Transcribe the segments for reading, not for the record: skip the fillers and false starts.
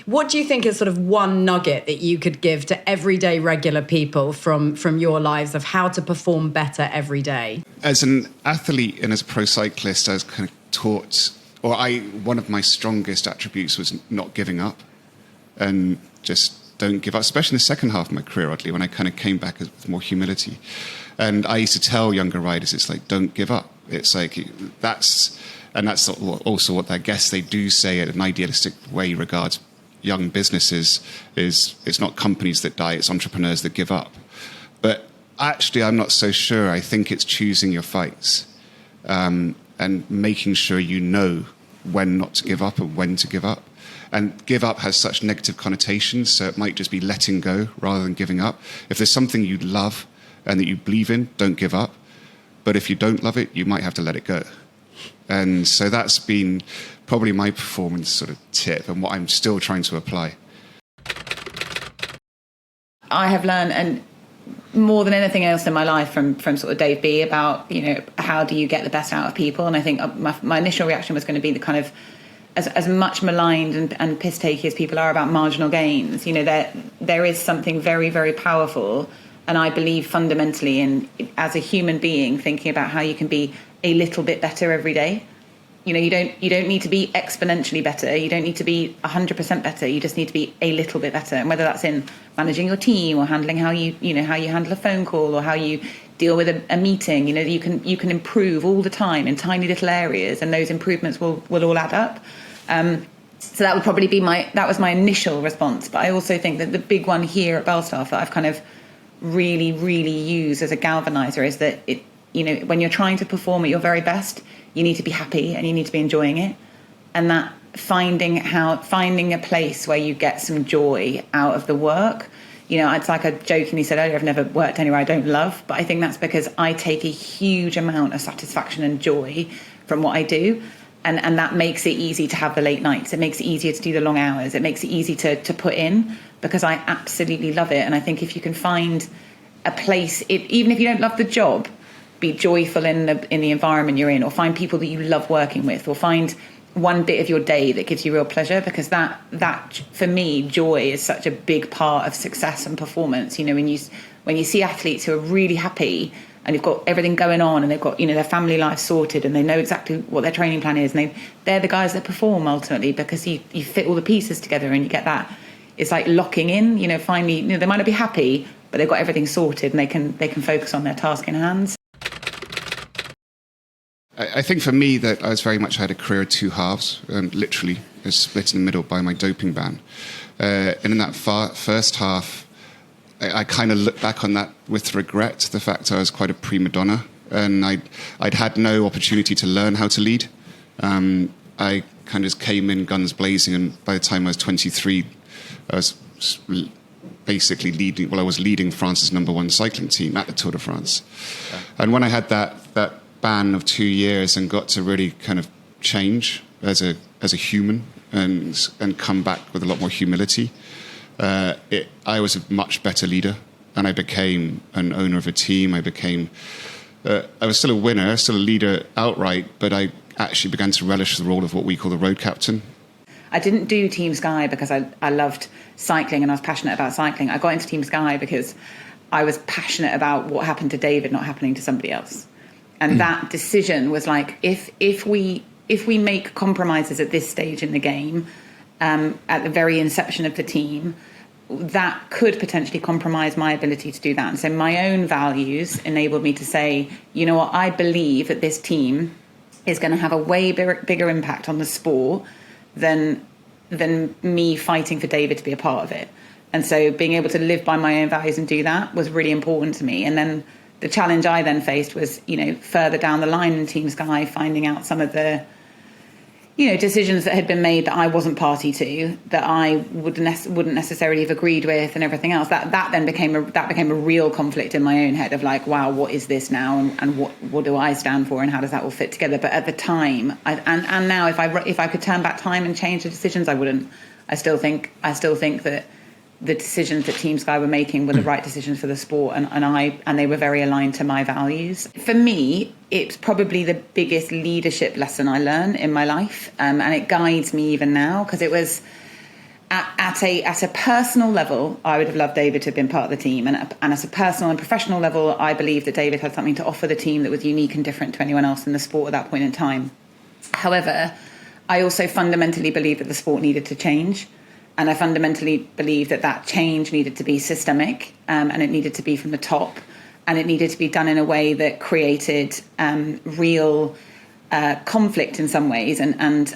What do you think is sort of one nugget that you could give to everyday regular people from your lives of how to perform better every day? As an athlete and as a pro cyclist, I was kind of taught, one of my strongest attributes was not giving up, and just don't give up, especially in the second half of my career, oddly, when I kind of came back with more humility. And I used to tell younger riders, it's like, don't give up. It's like, that's also what I guess they do say in an idealistic way regards young businesses, is it's not companies that die, it's entrepreneurs that give up. But actually, I'm not so sure. I think it's choosing your fights, and making sure you know when not to give up and when to give up. And give up has such negative connotations, so it might just be letting go rather than giving up. If there's something you love and that you believe in, don't give up. But if you don't love it, you might have to let it go. And so that's been probably my performance sort of tip and what I'm still trying to apply. I have learned, and more than anything else in my life from sort of Dave B, about, how do you get the best out of people? And I think my initial reaction was going to be the kind of, as much maligned and piss-takey as people are about marginal gains, there is something very, very powerful. And I believe fundamentally in, as a human being, thinking about how you can be a little bit better every day. You don't need to be exponentially better. You don't need to be 100% better. You just need to be a little bit better. And whether that's in managing your team or handling how you handle a phone call or how you deal with a meeting, you can improve all the time in tiny little areas, and those improvements will all add up. So that would probably be my initial response. But I also think that the big one here at Belstaff that I've kind of really, really used as a galvanizer is that when you're trying to perform at your very best, you need to be happy and you need to be enjoying it. And that finding a place where you get some joy out of the work. It's like I jokingly said earlier, I've never worked anywhere I don't love, but I think that's because I take a huge amount of satisfaction and joy from what I do. And that makes it easy to have the late nights. It makes it easier to do the long hours. It makes it easy to put in, because I absolutely love it. And I think if you can find a place, even if you don't love the job, be joyful in the environment you're in, or find people that you love working with, or find one bit of your day that gives you real pleasure, because that for me, joy is such a big part of success and performance. When you see athletes who are really happy and they've got everything going on and they've got their family life sorted and they know exactly what their training plan is, and they're the guys that perform ultimately, because you fit all the pieces together and you get that. It's like locking in. Finally, they might not be happy, but they've got everything sorted and they can focus on their task in hand. I think for me that I had a career of two halves, and literally was split in the middle by my doping ban. And in that first half, I kind of look back on that with regret, the fact I was quite a prima donna, and I'd had no opportunity to learn how to lead. I kind of just came in guns blazing, and by the time I was 23, I was basically leading. Well, I was leading France's #1 cycling team at the Tour de France. Yeah. And when I had that ban of 2 years and got to really kind of change as a human and come back with a lot more humility, I was a much better leader, and I became an owner of a team. I was still a winner, still a leader outright, but I actually began to relish the role of what we call the road captain. I didn't do Team Sky because I loved cycling and I was passionate about cycling. I got into Team Sky because I was passionate about what happened to David not happening to somebody else. And that decision was like, if we make compromises at this stage in the game, at the very inception of the team, that could potentially compromise my ability to do that. And so my own values enabled me to say, you know what, I believe that this team is going to have a way bigger impact on the sport than me fighting for David to be a part of it. And so being able to live by my own values and do that was really important to me. And then the challenge I then faced was, further down the line in Team Sky, finding out some of the, decisions that had been made that I wasn't party to, that I wouldn't necessarily have agreed with, and everything else. That then became a real conflict in my own head of like, wow, what is this now, and what do I stand for, and how does that all fit together? But at the time, and now, if I could turn back time and change the decisions, I wouldn't. I still think that the decisions that Team Sky were making were the right decisions for the sport, and they were very aligned to my values. For me, it's probably the biggest leadership lesson I learned in my life, and it guides me even now, because it was at a personal level, I would have loved David to have been part of the team. And as a personal and professional level, I believe that David had something to offer the team that was unique and different to anyone else in the sport at that point in time. However, I also fundamentally believe that the sport needed to change. And I fundamentally believe that change needed to be systemic, and it needed to be from the top. And it needed to be done in a way that created real conflict in some ways, and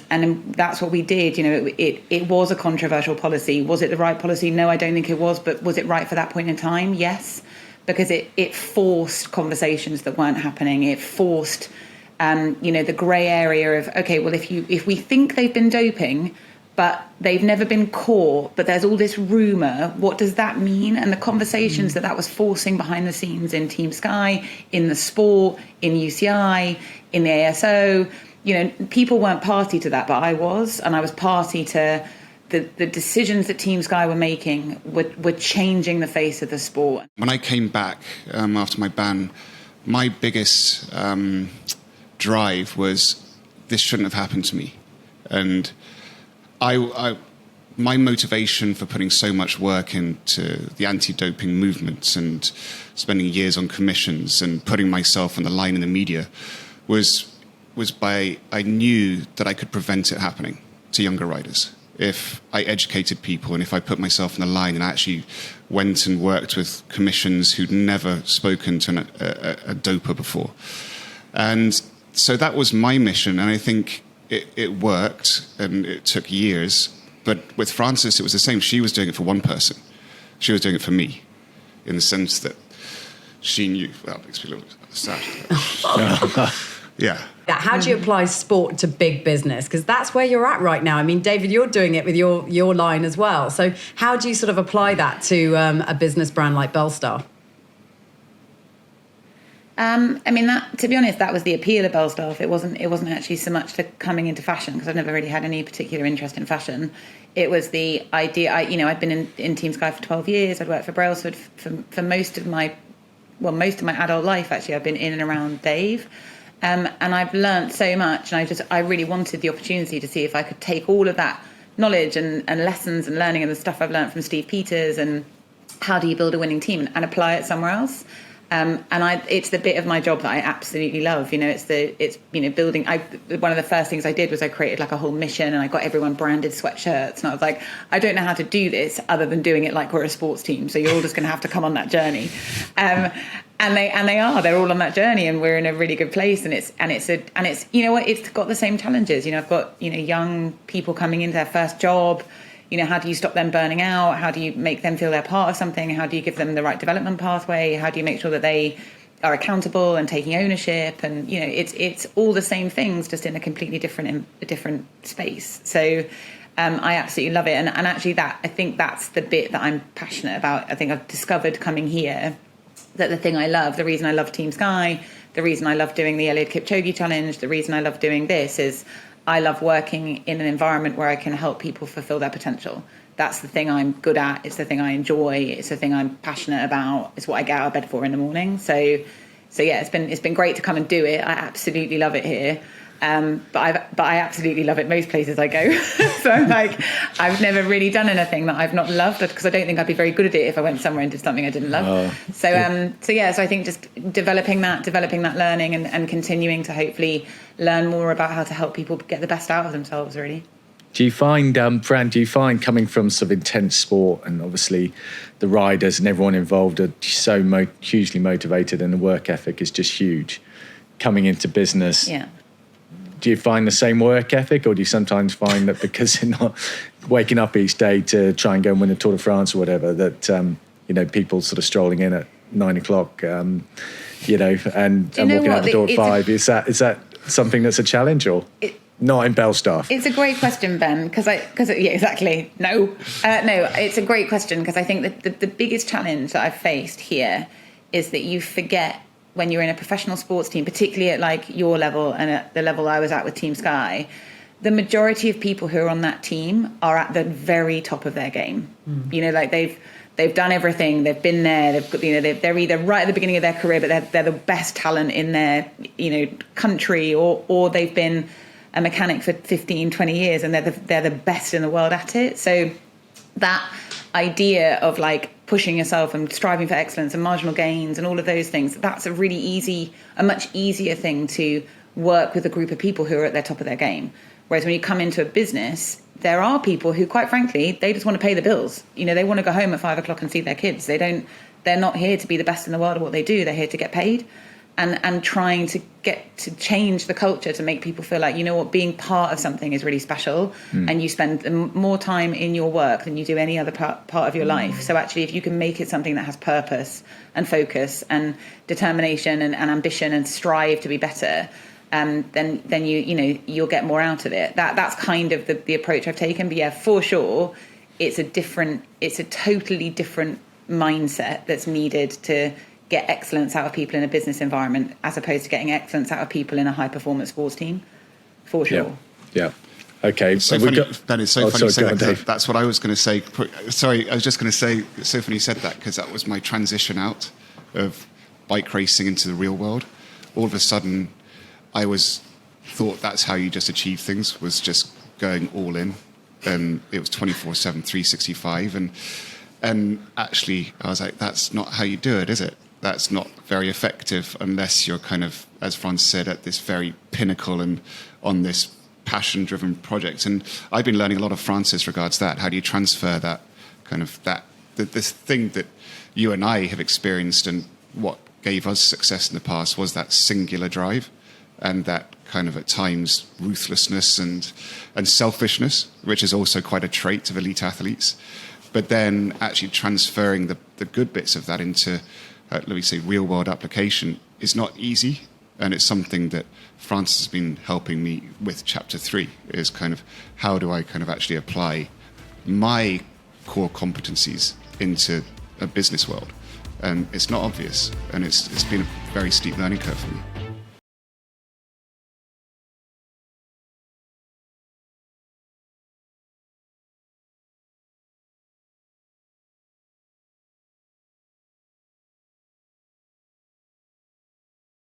that's what we did. It was a controversial policy. Was it the right policy? No, I don't think it was. But was it right for that point in time? Yes, because it forced conversations that weren't happening. It forced, the grey area of, okay, well, if we think they've been doping, but they've never been caught, but there's all this rumour, what does that mean? And the conversations that was forcing behind the scenes in Team Sky, in the sport, in UCI, in the ASO, people weren't party to that, but I was, and I was party to the decisions that Team Sky were making were changing the face of the sport. When I came back after my ban, my biggest drive was this shouldn't have happened to me. And my motivation for putting so much work into the anti-doping movements and spending years on commissions and putting myself on the line in the media was by I knew that I could prevent it happening to younger riders if I educated people and if I put myself on the line and I actually went and worked with commissions who'd never spoken to a doper before. And so that was my mission, and I think it worked, and it took years. But with Frances, it was the same. She was doing it for one person. She was doing it for me, in the sense that she knew. Well, it makes me a little sad. Yeah. How do you apply sport to big business? Because that's where you're at right now. I mean, David, you're doing it with your line as well. So how do you sort of apply that to a business brand like Belstaff? To be honest, that was the appeal of Belstaff. It wasn't actually so much for coming into fashion, because I've never really had any particular interest in fashion. It was the idea. I'd been in Team Sky for 12 years. I'd worked for Brailsford for most of my adult life. Actually, I've been in and around Dave, and I've learned so much. And I really wanted the opportunity to see if I could take all of that knowledge and lessons and learning and the stuff I've learned from Steve Peters and how do you build a winning team and apply it somewhere else. It's the bit of my job that I absolutely love. It's building. One of the first things I did was I created like a whole mission, and I got everyone branded sweatshirts. And I was like, I don't know how to do this other than doing it like we're a sports team. So you're all just going to have to come on that journey. And they're all on that journey, and we're in a really good place. And it's it's got the same challenges. I've got young people coming into their first job. How do you stop them burning out? How do you make them feel they're part of something? How do you give them the right development pathway? How do you make sure that they are accountable and taking ownership? And, it's all the same things, just in a completely different space. So I absolutely love it. And actually I think that's the bit that I'm passionate about. I think I've discovered coming here that the thing I love, the reason I love Team Sky, the reason I love doing the Eliud Kipchoge Challenge, the reason I love doing this is I love working in an environment where I can help people fulfill their potential. That's the thing I'm good at. It's the thing I enjoy. It's the thing I'm passionate about. It's what I get out of bed for in the morning. So yeah, it's been great to come and do it. I absolutely love it here. But I absolutely love it most places I go. So I've never really done anything that I've not loved, because I don't think I'd be very good at it if I went somewhere and did something I didn't love. So I think just developing that learning and continuing to hopefully learn more about how to help people get the best out of themselves, really. Do you find, Fran, coming from sort of intense sport, and obviously the riders and everyone involved are so hugely motivated and the work ethic is just huge, coming into business? Yeah. Do you find the same work ethic, or do you sometimes find that because you're not waking up each day to try and go and win the Tour de France or whatever, that people sort of strolling in at 9 o'clock, and walking out the door at 5? Is that something that's a challenge, or not in Belstaff? It's a great question, Ben, because exactly. No, it's a great question, because I think that the biggest challenge that I've faced here is that you forget, when you're in a professional sports team, particularly at like your level and at the level I was at with Team Sky, the majority of people who are on that team are at the very top of their game. They've done everything, they've been there, they're either right at the beginning of their career, but they're the best talent in their country, or they've been a mechanic for 15, 20 years and they're the best in the world at it. So that idea of like pushing yourself and striving for excellence and marginal gains and all of those things, that's a much easier thing to work with a group of people who are at the top of their game. Whereas when you come into a business, there are people who, quite frankly, they just want to pay the bills. You know, they want to go home at 5 o'clock and see their kids. They're not here to be the best in the world at what they do. They're here to get paid. And trying to get to change the culture to make people feel like, you know what, being part of something is really special, and you spend more time in your work than you do any other part of your life. So actually, if you can make it something that has purpose and focus and determination and ambition and strive to be better, then you'll get more out of it. That's kind of the approach I've taken. But yeah, for sure, it's a totally different mindset that's needed to get excellence out of people in a business environment as opposed to getting excellence out of people in a high performance sports team, for sure. Yeah. Okay. So funny, Ben, it's so funny you say that. That's what I was going to say. Sorry, I was just going to say, it's so funny you said that, because that was my transition out of bike racing into the real world. All of a sudden, I thought that's how you just achieve things, was just going all in. And it was 24/7, 365. And actually, I was like, that's not how you do it, is it? That's not very effective unless you're kind of, as Fran said, at this very pinnacle and on this passion-driven project. And I've been learning a lot of Francis regards that. How do you transfer that kind of this thing that you and I have experienced, and what gave us success in the past was that singular drive and that kind of at times ruthlessness and selfishness, which is also quite a trait of elite athletes. But then actually transferring the good bits of that into, let me say, real-world application is not easy. And it's something that Francis has been helping me with Chapter 3, is kind of how do I kind of actually apply my core competencies into a business world. And it's not obvious. And it's been a very steep learning curve for me.